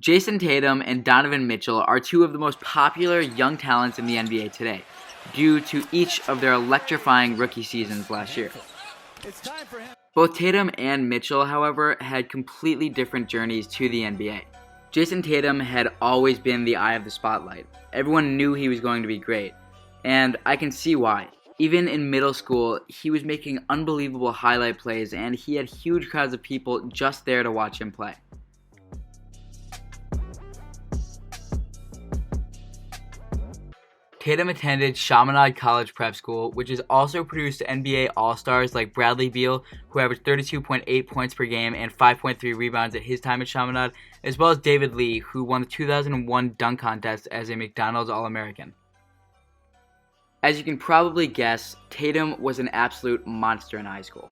Jayson Tatum and Donovan Mitchell are two of the most popular young talents in the NBA today, due to each of their electrifying rookie seasons last year. Both Tatum and Mitchell, however, had completely different journeys to the NBA. Jayson Tatum had always been the eye of the spotlight. Everyone knew he was going to be great, and I can see why. Even in middle school, he was making unbelievable highlight plays, and he had huge crowds of people just there to watch him play. Tatum attended Chaminade College Prep School, which has also produced NBA All-Stars like Bradley Beal, who averaged 32.8 points per game and 5.3 rebounds at his time at Chaminade, as well as David Lee, who won the 2001 dunk contest as a McDonald's All-American. As you can probably guess, Tatum was an absolute monster in high school.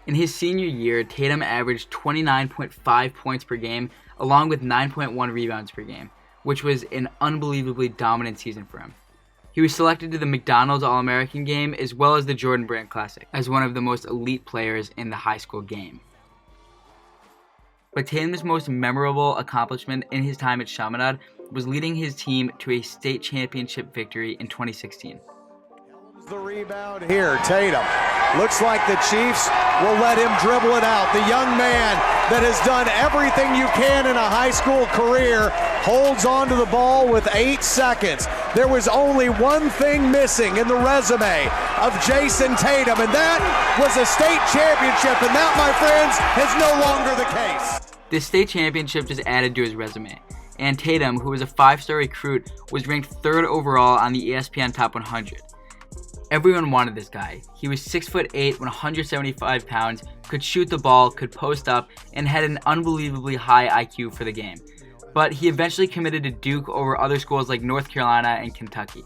In his senior year, Tatum averaged 29.5 points per game, along with 9.1 rebounds per game, which was an unbelievably dominant season for him. He was selected to the McDonald's All-American game as well as the Jordan Brand Classic as one of the most elite players in the high school game. But Tatum's most memorable accomplishment in his time at Chaminade was leading his team to a state championship victory in 2016. The rebound here, Tatum. Looks like the Chiefs will let him dribble it out. The young man that has done everything you can in a high school career holds on to the ball with 8 seconds. There was only one thing missing in the resume of Jayson Tatum, and that was a state championship, and that, my friends, is no longer the case. This state championship just added to his resume, and Tatum, who was a 5-star recruit, was ranked 3rd overall on the ESPN Top 100. Everyone wanted this guy. He was 6'8", 175 pounds, could shoot the ball, could post up, and had an unbelievably high IQ for the game. But he eventually committed to Duke over other schools like North Carolina and Kentucky.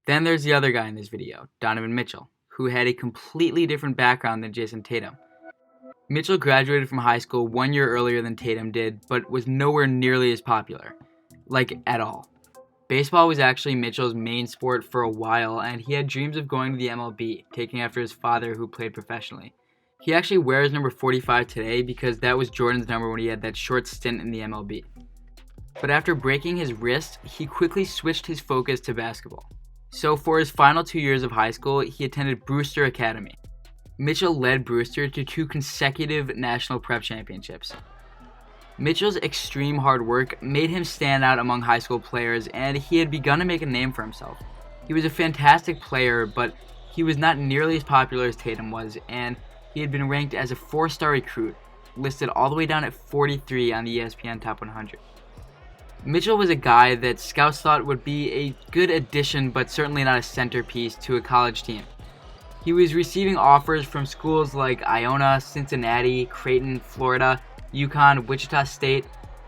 Then there's the other guy in this video, Donovan Mitchell, who had a completely different background than Jayson Tatum. Mitchell graduated from high school 1 year earlier than Tatum did, but was nowhere nearly as popular. Like, at all. Baseball was actually Mitchell's main sport for a while, and he had dreams of going to the MLB, taking after his father who played professionally. He actually wears number 45 today because that was Jordan's number when he had that short stint in the MLB. But after breaking his wrist, he quickly switched his focus to basketball. So for his final 2 years of high school, he attended Brewster Academy. Mitchell led Brewster to 2 consecutive national prep championships. Mitchell's extreme hard work made him stand out among high school players, and he had begun to make a name for himself. He was a fantastic player, but he was not nearly as popular as Tatum was, and he had been ranked as a 4-star recruit, listed all the way down at 43 on the ESPN Top 100. Mitchell was a guy that scouts thought would be a good addition, but certainly not a centerpiece to a college team. He was receiving offers from schools like Iona, Cincinnati, Creighton, Florida, UConn, Wichita State,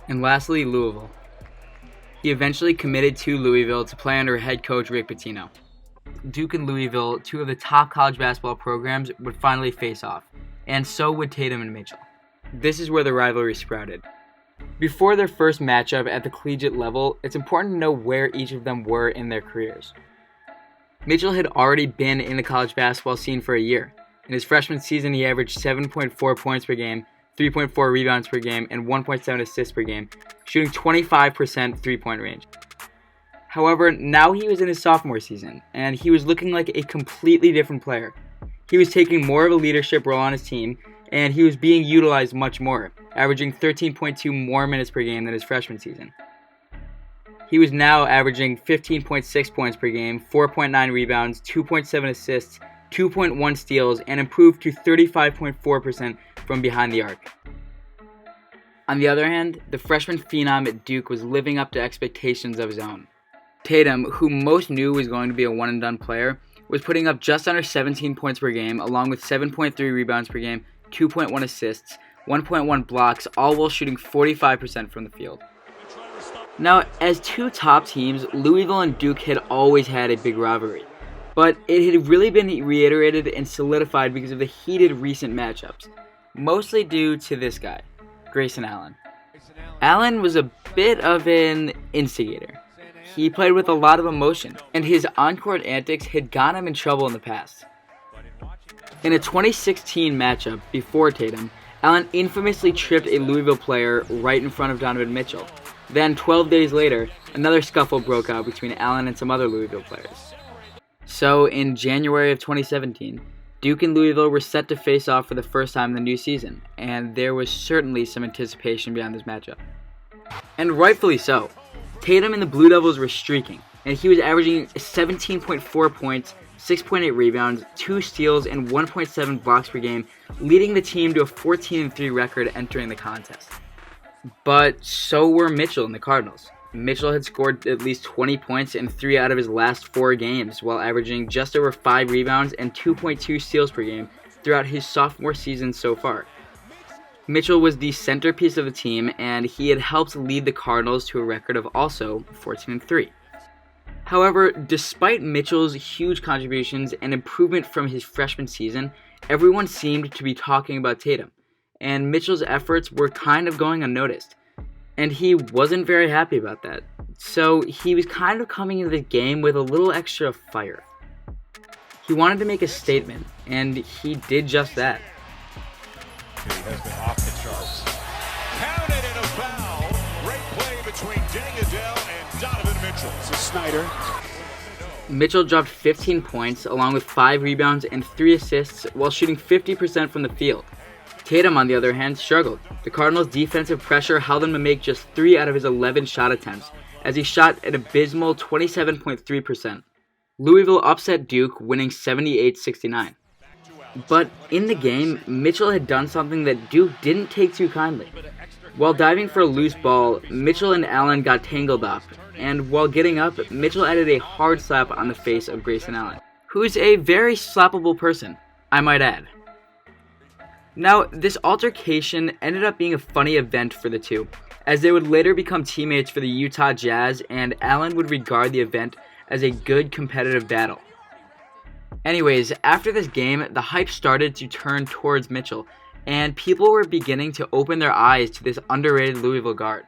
and lastly, Louisville. He eventually committed to Louisville to play under head coach Rick Pitino. Duke and Louisville, 2 of the top college basketball programs, would finally face off, and so would Tatum and Mitchell. This is where the rivalry sprouted. Before their first matchup at the collegiate level, it's important to know where each of them were in their careers. Mitchell had already been in the college basketball scene for a year. In his freshman season, he averaged 7.4 points per game, 3.4 rebounds per game, and 1.7 assists per game, shooting 25% three-point range. However, now he was in his sophomore season, and he was looking like a completely different player. He was taking more of a leadership role on his team, and he was being utilized much more, averaging 13.2 more minutes per game than his freshman season. He was now averaging 15.6 points per game, 4.9 rebounds, 2.7 assists, 2.1 steals, and improved to 35.4% from behind the arc. On the other hand, the freshman phenom at Duke was living up to expectations of his own. Tatum, who most knew was going to be a one-and-done player, was putting up just under 17 points per game, along with 7.3 rebounds per game, 2.1 assists, 1.1 blocks, all while shooting 45% from the field. Now, as 2 top teams, Louisville and Duke had always had a big rivalry, but it had really been reiterated and solidified because of the heated recent matchups, mostly due to this guy, Grayson Allen. Allen was a bit of an instigator. He played with a lot of emotion, and his on-court antics had gotten him in trouble in the past. In a 2016 matchup before Tatum, Allen infamously tripped a Louisville player right in front of Donovan Mitchell. Then, 12 days later, another scuffle broke out between Allen and some other Louisville players. So, in January of 2017, Duke and Louisville were set to face off for the first time in the new season, and there was certainly some anticipation behind this matchup. And rightfully so. Tatum and the Blue Devils were streaking, and he was averaging 17.4 points, 6.8 rebounds, 2 steals, and 1.7 blocks per game, leading the team to a 14-3 record entering the contest. But so were Mitchell and the Cardinals. Mitchell had scored at least 20 points in 3 out of his last 4 games, while averaging just over 5 rebounds and 2.2 steals per game throughout his sophomore season so far. Mitchell was the centerpiece of the team, and he had helped lead the Cardinals to a record of also 14-3. However, despite Mitchell's huge contributions and improvement from his freshman season, everyone seemed to be talking about Tatum, and Mitchell's efforts were kind of going unnoticed. And he wasn't very happy about that. So he was kind of coming into the game with a little extra fire. He wanted to make a statement, and he did just that. He has been off the charts. Counted in a foul. Great play between Deng Adele and Donovan Mitchell. This is Snyder. Mitchell dropped 15 points, along with 5 rebounds and 3 assists, while shooting 50% from the field. Tatum, on the other hand, struggled. The Cardinals' defensive pressure held him to make just 3 out of his 11 shot attempts, as he shot an abysmal 27.3%. Louisville upset Duke, winning 78-69. But in the game, Mitchell had done something that Duke didn't take too kindly. While diving for a loose ball, Mitchell and Allen got tangled up, and while getting up, Mitchell added a hard slap on the face of Grayson Allen, who's a very slappable person, I might add. Now, this altercation ended up being a funny event for the two, as they would later become teammates for the Utah Jazz, and Allen would regard the event as a good competitive battle. Anyways, after this game, the hype started to turn towards Mitchell, and people were beginning to open their eyes to this underrated Louisville guard.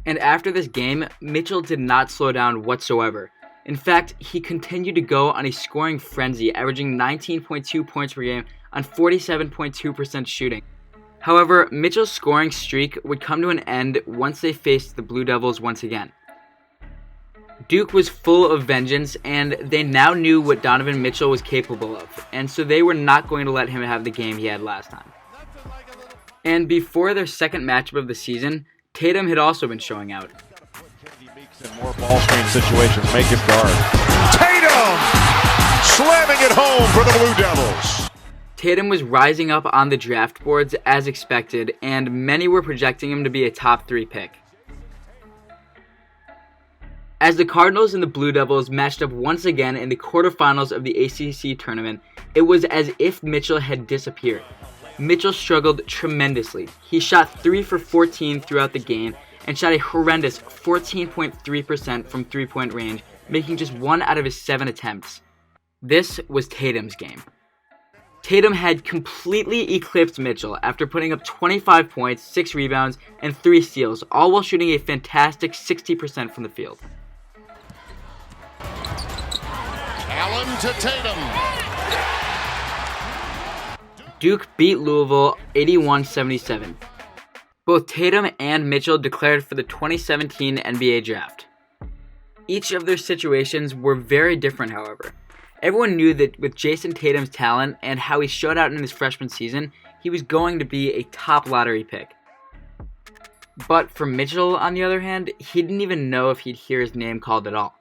And after this game, Mitchell did not slow down whatsoever. In fact, he continued to go on a scoring frenzy, averaging 19.2 points per game on 47.2% shooting. However, Mitchell's scoring streak would come to an end once they faced the Blue Devils once again. Duke was full of vengeance, and they now knew what Donovan Mitchell was capable of, and so they were not going to let him have the game he had last time. And before their second matchup of the season, Tatum had also been showing out. More ball screen situations, make it guard. Tatum slamming it home for the Blue Devils. Tatum was rising up on the draft boards as expected, and many were projecting him to be a top 3 pick. As the Cardinals and the Blue Devils matched up once again in the quarterfinals of the ACC tournament, it was as if Mitchell had disappeared. Mitchell struggled tremendously. He shot 3 for 14 throughout the game and shot a horrendous 14.3% from three-point range, making just 1 out of his 7 attempts. This was Tatum's game. Tatum had completely eclipsed Mitchell after putting up 25 points, 6 rebounds, and 3 steals, all while shooting a fantastic 60% from the field. Allen to Tatum. Duke beat Louisville 81-77. Both Tatum and Mitchell declared for the 2017 NBA Draft. Each of their situations were very different, however. Everyone knew that with Jayson Tatum's talent and how he showed out in his freshman season, he was going to be a top lottery pick. But for Mitchell, on the other hand, he didn't even know if he'd hear his name called at all.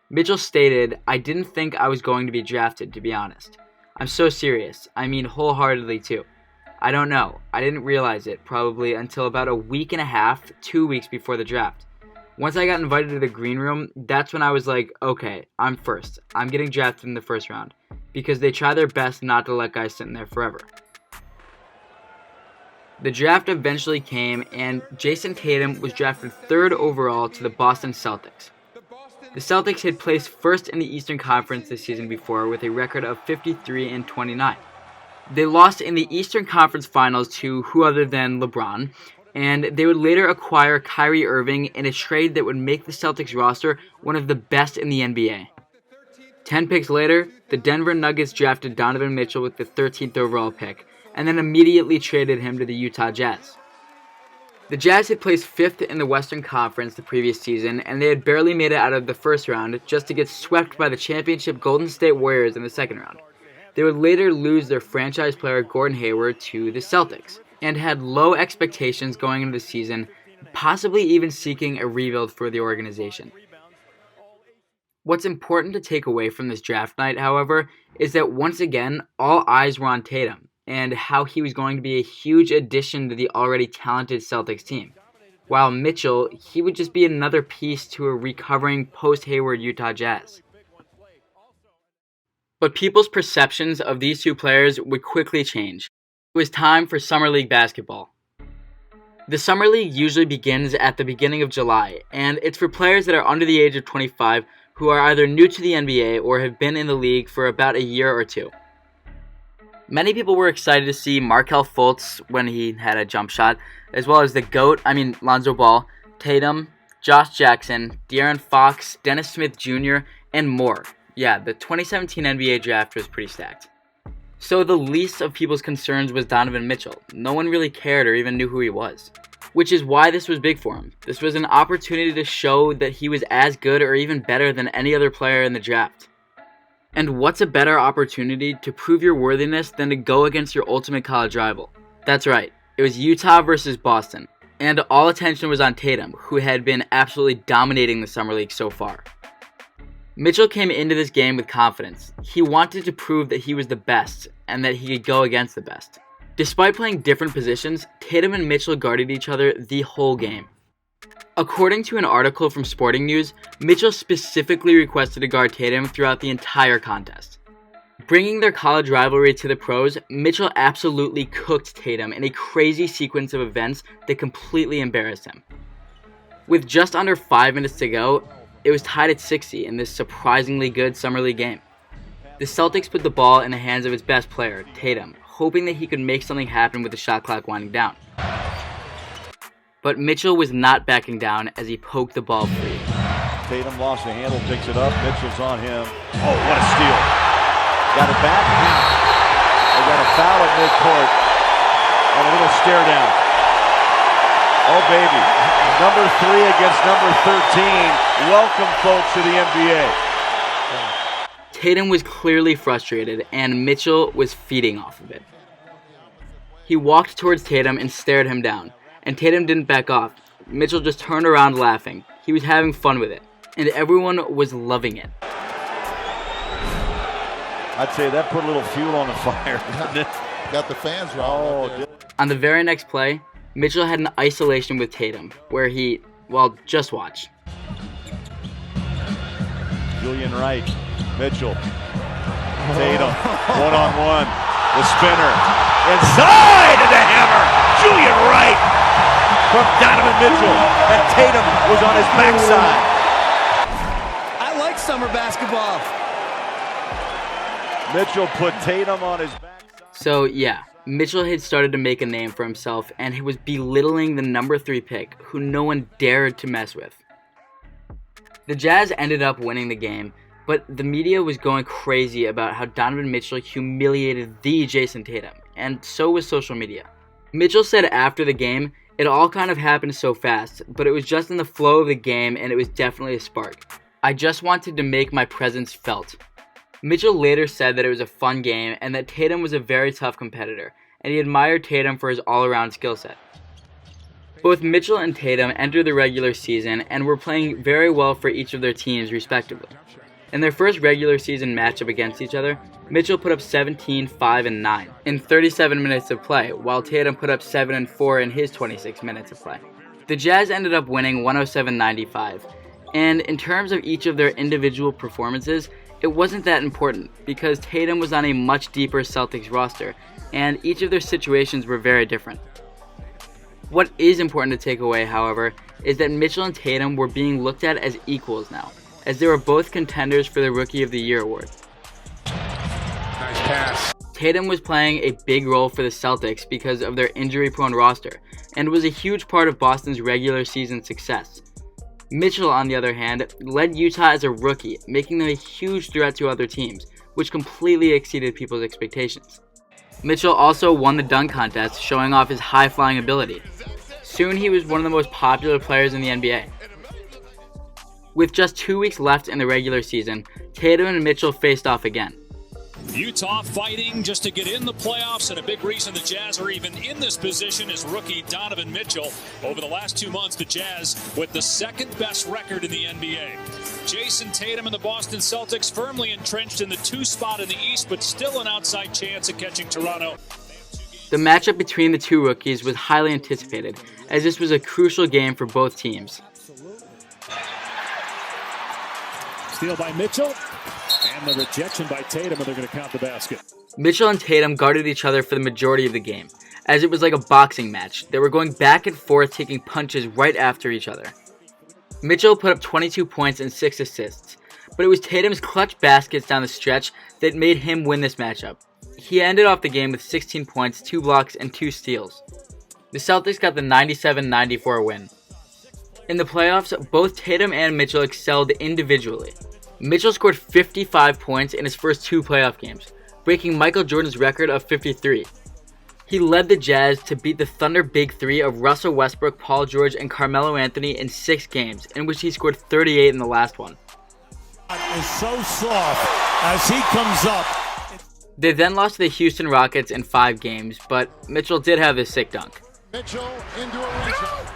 Mitchell stated, "I didn't think I was going to be drafted, to be honest. I'm so serious. I mean wholeheartedly too. I don't know. I didn't realize it probably until about a week and a half, 2 weeks before the draft. Once I got invited to the green room, that's when I was like, okay, I'm first. I'm getting drafted in the first round. Because they try their best not to let guys sit in there forever." The draft eventually came, and Jayson Tatum was drafted 3rd overall to the Boston Celtics. The Celtics had placed first in the Eastern Conference this season before with a record of 53-29. They lost in the Eastern Conference Finals to who other than LeBron, and they would later acquire Kyrie Irving in a trade that would make the Celtics roster one of the best in the NBA. 10 picks later, the Denver Nuggets drafted Donovan Mitchell with the 13th overall pick, and then immediately traded him to the Utah Jazz. The Jazz had placed 5th in the Western Conference the previous season, and they had barely made it out of the first round just to get swept by the championship Golden State Warriors in the second round. They would later lose their franchise player Gordon Hayward to the Celtics, and had low expectations going into the season, possibly even seeking a rebuild for the organization. What's important to take away from this draft night, however, is that once again, all eyes were on Tatum, and how he was going to be a huge addition to the already talented Celtics team. While Mitchell, he would just be another piece to a recovering post-Hayward Utah Jazz. But people's perceptions of these two players would quickly change. It was time for Summer League basketball. The Summer League usually begins at the beginning of July, and it's for players that are under the age of 25 who are either new to the NBA or have been in the league for about a year or two. Many people were excited to see Markelle Fultz when he had a jump shot, as well as the GOAT, Lonzo Ball, Tatum, Josh Jackson, De'Aaron Fox, Dennis Smith Jr., and more. Yeah, the 2017 NBA draft was pretty stacked. So the least of people's concerns was Donovan Mitchell. No one really cared or even knew who he was. Which is why this was big for him. This was an opportunity to show that he was as good or even better than any other player in the draft. And what's a better opportunity to prove your worthiness than to go against your ultimate college rival? That's right, it was Utah versus Boston. And all attention was on Tatum, who had been absolutely dominating the Summer League so far. Mitchell came into this game with confidence. He wanted to prove that he was the best, and that he could go against the best. Despite playing different positions, Tatum and Mitchell guarded each other the whole game. According to an article from Sporting News, Mitchell specifically requested to guard Tatum throughout the entire contest. Bringing their college rivalry to the pros, Mitchell absolutely cooked Tatum in a crazy sequence of events that completely embarrassed him. With just under 5 minutes to go, it was tied at 60 in this surprisingly good Summer League game. The Celtics put the ball in the hands of its best player, Tatum, hoping that he could make something happen with the shot clock winding down. But Mitchell was not backing down as he poked the ball free. Tatum lost the handle, picks it up. Mitchell's on him. Oh, what a steal. Got it back. They got a foul at midcourt. And a little stare down. Oh, baby. Number 3 against number 13. Welcome, folks, to the NBA. Tatum was clearly frustrated, and Mitchell was feeding off of it. He walked towards Tatum and stared him down, and Tatum didn't back off. Mitchell just turned around laughing. He was having fun with it, and everyone was loving it. I'd say that put a little fuel on the fire. Got the fans wrong. On the very next play, Mitchell had an isolation with Tatum, where he, just watch. Julian Wright, Mitchell, Tatum, one-on-one, the spinner, inside and the hammer, Julian Wright from Donovan Mitchell, and Tatum was on his backside. I like summer basketball. Mitchell put Tatum on his backside. So yeah, Mitchell had started to make a name for himself, and he was belittling the number 3 pick, who no one dared to mess with. The Jazz ended up winning the game, but the media was going crazy about how Donovan Mitchell humiliated the Jayson Tatum, and so was social media. Mitchell said after the game, it all kind of happened so fast, but it was just in the flow of the game, and it was definitely a spark. I just wanted to make my presence felt. Mitchell later said that it was a fun game, and that Tatum was a very tough competitor, and he admired Tatum for his all-around skill set. Both Mitchell and Tatum entered the regular season and were playing very well for each of their teams respectively. In their first regular season matchup against each other, Mitchell put up 17, 5, and 9 in 37 minutes of play, while Tatum put up 7 and 4 in his 26 minutes of play. The Jazz ended up winning 107-95, and in terms of each of their individual performances, it wasn't that important because Tatum was on a much deeper Celtics roster, and each of their situations were very different. What is important to take away, however, is that Mitchell and Tatum were being looked at as equals now, as they were both contenders for the Rookie of the Year award. Nice pass. Tatum was playing a big role for the Celtics because of their injury-prone roster, and was a huge part of Boston's regular season success. Mitchell, on the other hand, led Utah as a rookie, making them a huge threat to other teams, which completely exceeded people's expectations. Mitchell also won the dunk contest, showing off his high-flying ability. Soon he was one of the most popular players in the NBA. With just 2 weeks left in the regular season, Tatum and Mitchell faced off again. Utah fighting just to get in the playoffs, and a big reason the Jazz are even in this position is rookie Donovan Mitchell. Over the last 2 months, the Jazz with the second best record in the NBA. Jayson Tatum and the Boston Celtics firmly entrenched in the 2 spot in the East, but still an outside chance at catching Toronto. The matchup between the two rookies was highly anticipated, as this was a crucial game for both teams. Steal by Mitchell, and the rejection by Tatum, and they're going to count the basket. Mitchell and Tatum guarded each other for the majority of the game, as it was like a boxing match. They were going back and forth, taking punches right after each other. Mitchell put up 22 points and 6 assists, but it was Tatum's clutch baskets down the stretch that made him win this matchup. He ended off the game with 16 points, 2 blocks, and 2 steals. The Celtics got the 97-94 win. In the playoffs, both Tatum and Mitchell excelled individually. Mitchell scored 55 points in his first 2 playoff games, breaking Michael Jordan's record of 53. He led the Jazz to beat the Thunder Big Three of Russell Westbrook, Paul George, and Carmelo Anthony in 6 games, in which he scored 38 in the last one. Is so soft as he comes up. They then lost to the Houston Rockets in 5 games, but Mitchell did have his sick dunk. Mitchell into a rebound.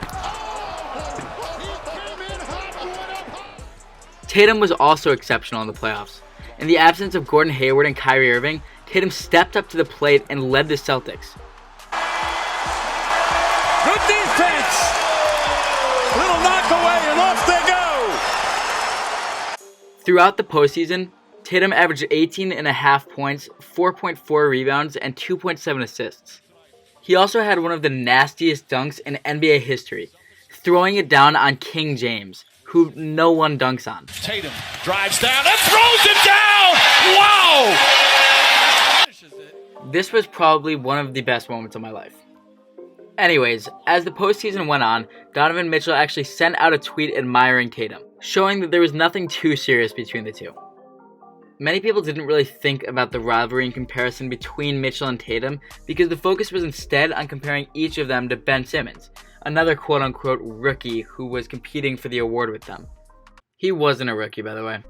Tatum was also exceptional in the playoffs. In the absence of Gordon Hayward and Kyrie Irving, Tatum stepped up to the plate and led the Celtics. Good defense. Little knock away and off they go. Throughout the postseason, Tatum averaged 18.5 points, 4.4 rebounds, and 2.7 assists. He also had one of the nastiest dunks in NBA history, throwing it down on King James, who no one dunks on. Tatum drives down and throws it down! Wow! This was probably one of the best moments of my life. Anyways, as the postseason went on, Donovan Mitchell actually sent out a tweet admiring Tatum, showing that there was nothing too serious between the two. Many people didn't really think about the rivalry in comparison between Mitchell and Tatum because the focus was instead on comparing each of them to Ben Simmons, another quote-unquote rookie who was competing for the award with them. He wasn't a rookie, by the way.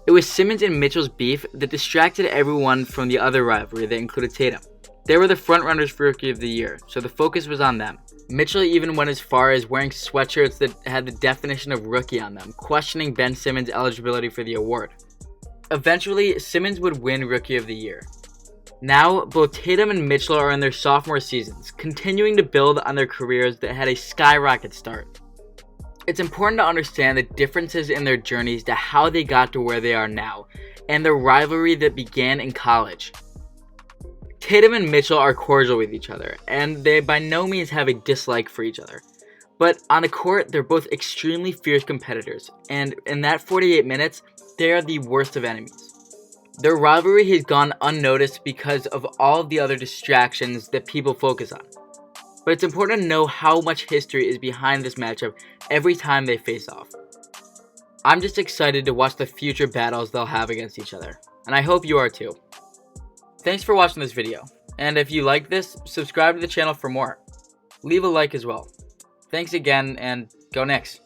It was Simmons and Mitchell's beef that distracted everyone from the other rivalry that included Tatum. They were the frontrunners for Rookie of the Year, so the focus was on them. Mitchell even went as far as wearing sweatshirts that had the definition of rookie on them, questioning Ben Simmons' eligibility for the award. Eventually, Simmons would win Rookie of the Year. Now, both Tatum and Mitchell are in their sophomore seasons, continuing to build on their careers that had a skyrocket start. It's important to understand the differences in their journeys to how they got to where they are now, and the rivalry that began in college. Tatum and Mitchell are cordial with each other, and they by no means have a dislike for each other. But on the court, they're both extremely fierce competitors, and in that 48 minutes, they are the worst of enemies. Their rivalry has gone unnoticed because of all of the other distractions that people focus on. But it's important to know how much history is behind this matchup every time they face off. I'm just excited to watch the future battles they'll have against each other, and I hope you are too. Thanks for watching this video, and if you liked this, subscribe to the channel for more. Leave a like as well. Thanks again, and go Knicks!